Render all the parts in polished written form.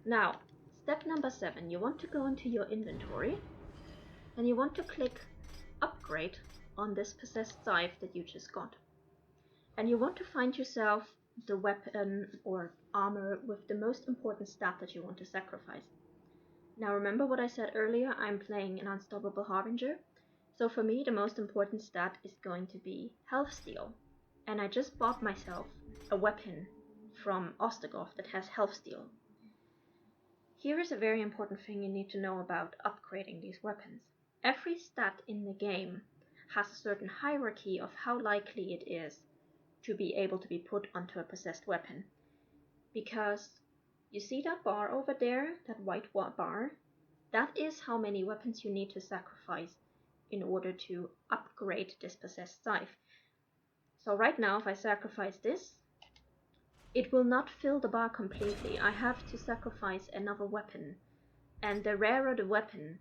Now, step number 7, you want to go into your inventory and you want to click upgrade on this possessed scythe that you just got. And you want to find yourself the weapon or armor with the most important stat that you want to sacrifice. Now remember what I said earlier, I'm playing an Unstoppable Harbinger. So for me the most important stat is going to be health steal. And I just bought myself a weapon from Ostagoth that has health steal. Here is a very important thing you need to know about upgrading these weapons. Every stat in the game has a certain hierarchy of how likely it is to be able to be put onto a possessed weapon. Because you see that bar over there, that white bar? That is how many weapons you need to sacrifice in order to upgrade this possessed scythe. So right now, if I sacrifice this, it will not fill the bar completely. I have to sacrifice another weapon. And the rarer the weapon,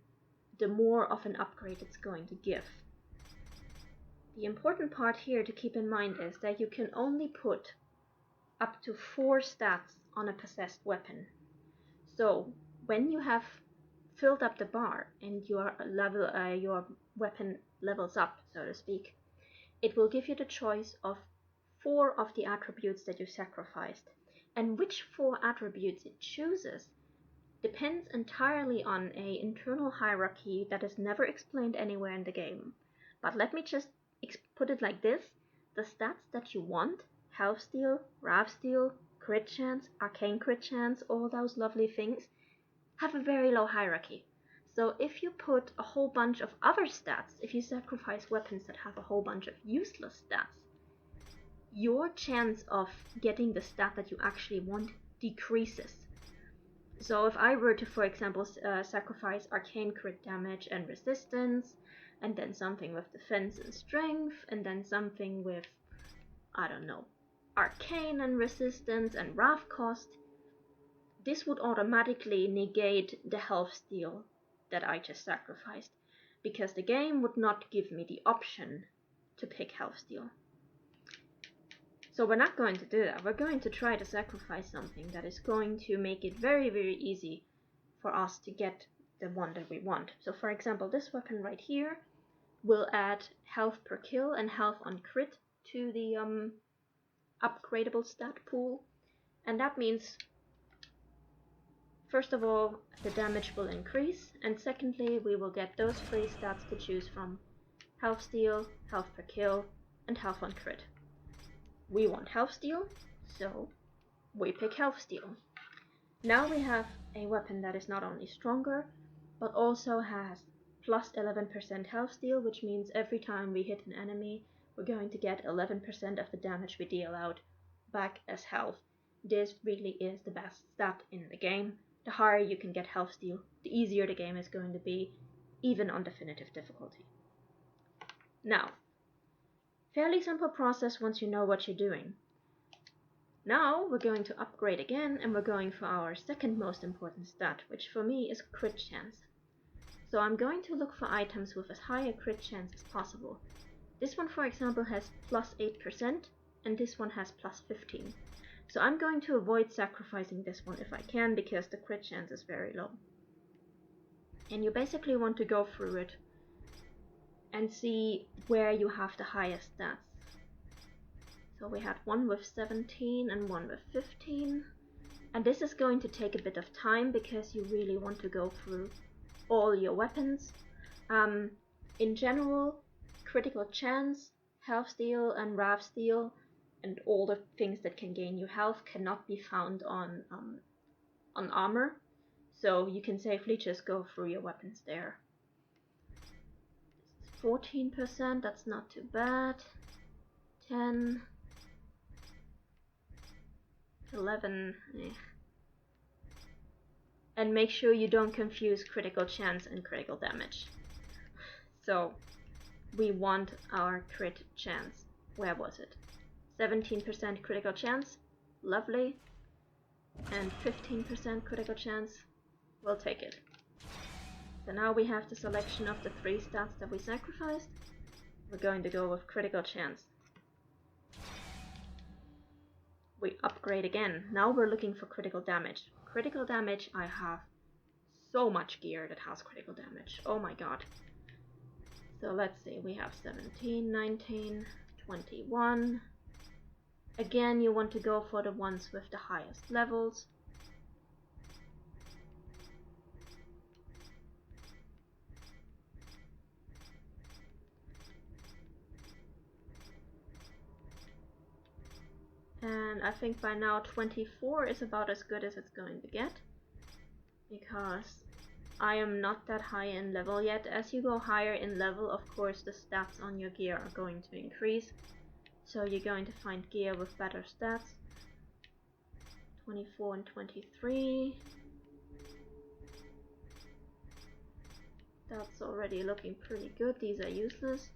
the more of an upgrade it's going to give. The important part here to keep in mind is that you can only put up to 4 stats on a possessed weapon. So when you have filled up the bar and your weapon levels up, so to speak, it will give you the choice of 4 of the attributes that you sacrificed. And which 4 attributes it chooses depends entirely on an internal hierarchy that is never explained anywhere in the game. But let me just put it like this: the stats that you want, health steal, rav steal, crit chance, arcane crit chance, all those lovely things, have a very low hierarchy. So if you put a whole bunch of other stats, if you sacrifice weapons that have a whole bunch of useless stats, your chance of getting the stat that you actually want decreases. So if I were to, for example, sacrifice arcane crit damage and resistance, and then something with defense and strength, and then something with, I don't know, arcane and resistance and wrath cost, this would automatically negate the health steal that I just sacrificed, because the game would not give me the option to pick health steal. So we're not going to do that. We're going to try to sacrifice something that is going to make it very, very easy for us to get the one that we want. So for example, this weapon right here will add health per kill and health on crit to the upgradable stat pool. And that means, first of all, the damage will increase, and secondly, we will get those 3 stats to choose from: health steal, health per kill, and health on crit. We want health steal, so we pick health steal. Now we have a weapon that is not only stronger, but also has plus 11% health steal, which means every time we hit an enemy, we're going to get 11% of the damage we deal out back as health. This really is the best stat in the game. The higher you can get health steal, the easier the game is going to be, even on definitive difficulty. Now, fairly simple process once you know what you're doing. Now we're going to upgrade again, and we're going for our second most important stat, which for me is crit chance. So I'm going to look for items with as high a crit chance as possible. This one, for example, has plus 8%, and this one has plus 15. So I'm going to avoid sacrificing this one if I can, because the crit chance is very low. And you basically want to go through it and see where you have the highest stats. So we have one with 17 and one with 15. And this is going to take a bit of time because you really want to go through all your weapons. In general, critical chance, health steal, and wrath steal, and all the things that can gain you health cannot be found on armor. So you can safely just go through your weapons there. 14%, that's not too bad. 10, 11, And make sure you don't confuse critical chance and critical damage. So we want our crit chance. Where was it? 17% critical chance, lovely. And 15% critical chance, we'll take it. So now we have the selection of the 3 stats that we sacrificed. We're going to go with critical chance. we upgrade again. Now we're looking for critical damage. Critical damage, I have so much gear that has critical damage. Oh my god. So let's see, we have 17, 19, 21. Again, you want to go for the ones with the highest levels. And I think by now 24 is about as good as it's going to get, because I am not that high in level yet. As you go higher in level, of course, the stats on your gear are going to increase. So you're going to find gear with better stats. 24 and 23. That's already looking pretty good. These are useless.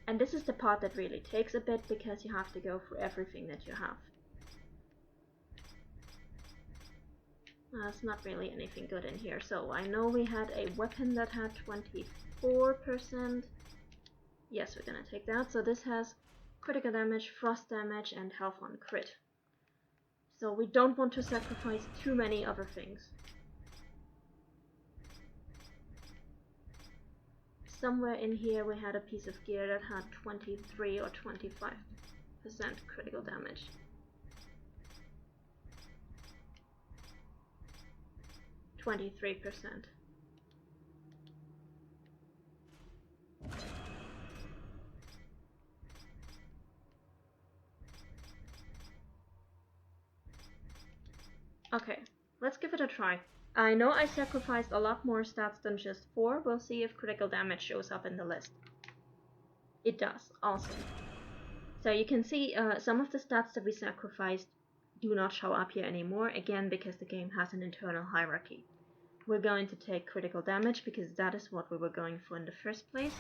And this is the part that really takes a bit, because you have to go through everything that you have. That's not really anything good in here. So I know we had a weapon that had 24%. Yes, we're gonna take that. So this has critical damage, frost damage, and health on crit. So we don't want to sacrifice too many other things. Somewhere in here we had a piece of gear that had 23 or 25% critical damage. %. Okay, let's give it a try. I know I sacrificed a lot more stats than just 4. We'll see if critical damage shows up in the list. It does. Awesome. So you can see some of the stats that we sacrificed do not show up here anymore, again because the game has an internal hierarchy. We're going to take critical damage because that is what we were going for in the first place.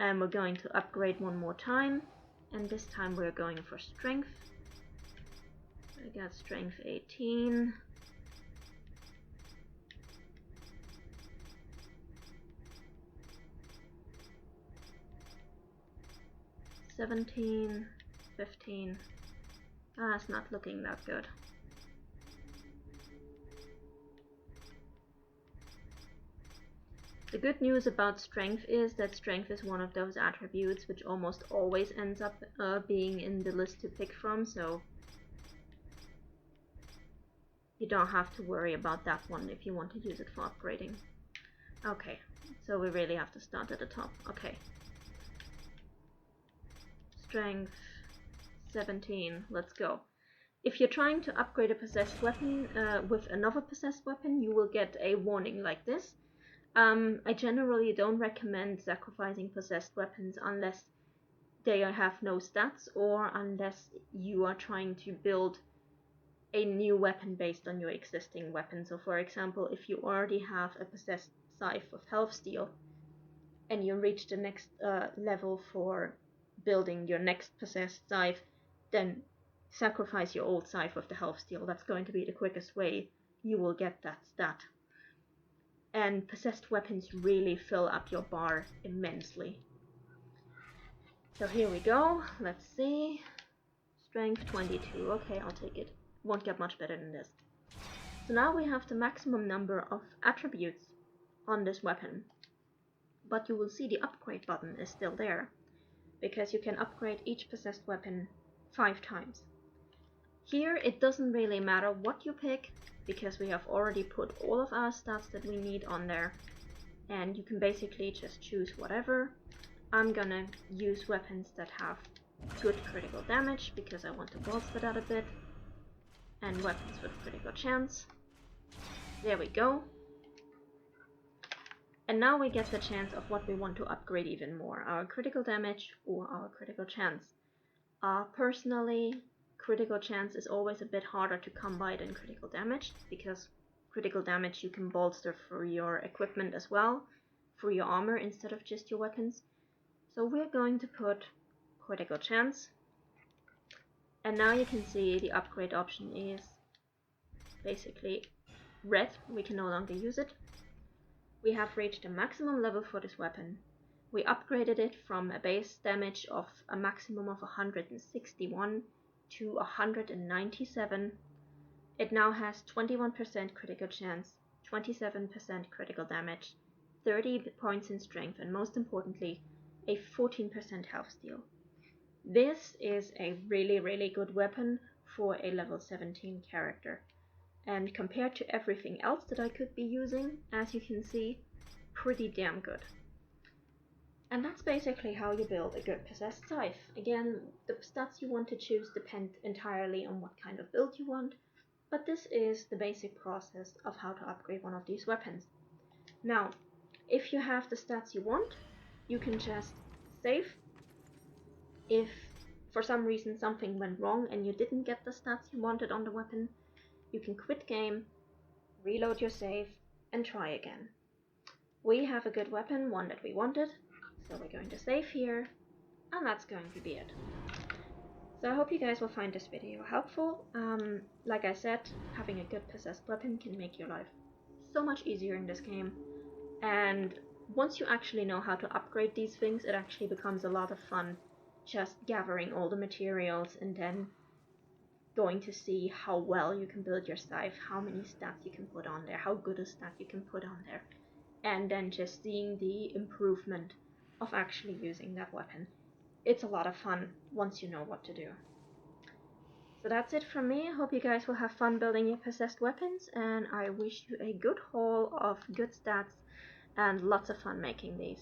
And we're going to upgrade one more time, and this time we're going for strength. I got strength 18. $17, 15. It's not looking that good. The good news about strength is that strength is one of those attributes which almost always ends up being in the list to pick from, so you don't have to worry about that one if you want to use it for upgrading. Okay, so we really have to start at the top. Okay. Strength 17, let's go. If you're trying to upgrade a possessed weapon with another possessed weapon, you will get a warning like this. I generally don't recommend sacrificing possessed weapons unless they have no stats, or unless you are trying to build a new weapon based on your existing weapon. So for example, if you already have a possessed scythe of health steel and you reach the next level for building your next possessed scythe, then sacrifice your old scythe with the health steel. That's going to be the quickest way you will get that stat. And possessed weapons really fill up your bar immensely. So here we go. Let's see. Strength 22. Okay, I'll take it. Won't get much better than this. So now we have the maximum number of attributes on this weapon. But you will see the upgrade button is still there, because you can upgrade each possessed weapon 5 times. Here it doesn't really matter what you pick, because we have already put all of our stats that we need on there, and you can basically just choose whatever. I'm gonna use weapons that have good critical damage, because I want to bolster that a bit, and weapons with critical chance. There we go. And now we get the chance of what we want to upgrade even more, our critical damage or our critical chance. Personally, critical chance is always a bit harder to come by than critical damage, because critical damage you can bolster through your equipment as well, through your armor instead of just your weapons. So we're going to put critical chance, and now you can see the upgrade option is basically red. We can no longer use it. We have reached the maximum level for this weapon. We upgraded it from a base damage of a maximum of 161 to 197. It now has 21% critical chance, 27% critical damage, 30 points in strength, and most importantly, a 14% health steal. This is a really good weapon for a level 17 character. And compared to everything else that I could be using, as you can see, pretty damn good. And that's basically how you build a good possessed scythe. Again, the stats you want to choose depend entirely on what kind of build you want, but this is the basic process of how to upgrade one of these weapons. Now, if you have the stats you want, you can just save. If for some reason something went wrong and you didn't get the stats you wanted on the weapon, you can quit game, reload your save, and try again. We have a good weapon, one that we wanted, so we're going to save here, and that's going to be it. So I hope you guys will find this video helpful. Like I said, having a good possessed weapon can make your life so much easier in this game, and once you actually know how to upgrade these things, it actually becomes a lot of fun just gathering all the materials and then going to see how well you can build your scythe, how many stats you can put on there, how good a stat you can put on there, and then just seeing the improvement of actually using that weapon. It's a lot of fun once you know what to do. So that's it from me. I hope you guys will have fun building your possessed weapons, and I wish you a good haul of good stats and lots of fun making these.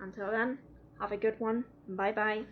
Until then, have a good one. Bye bye.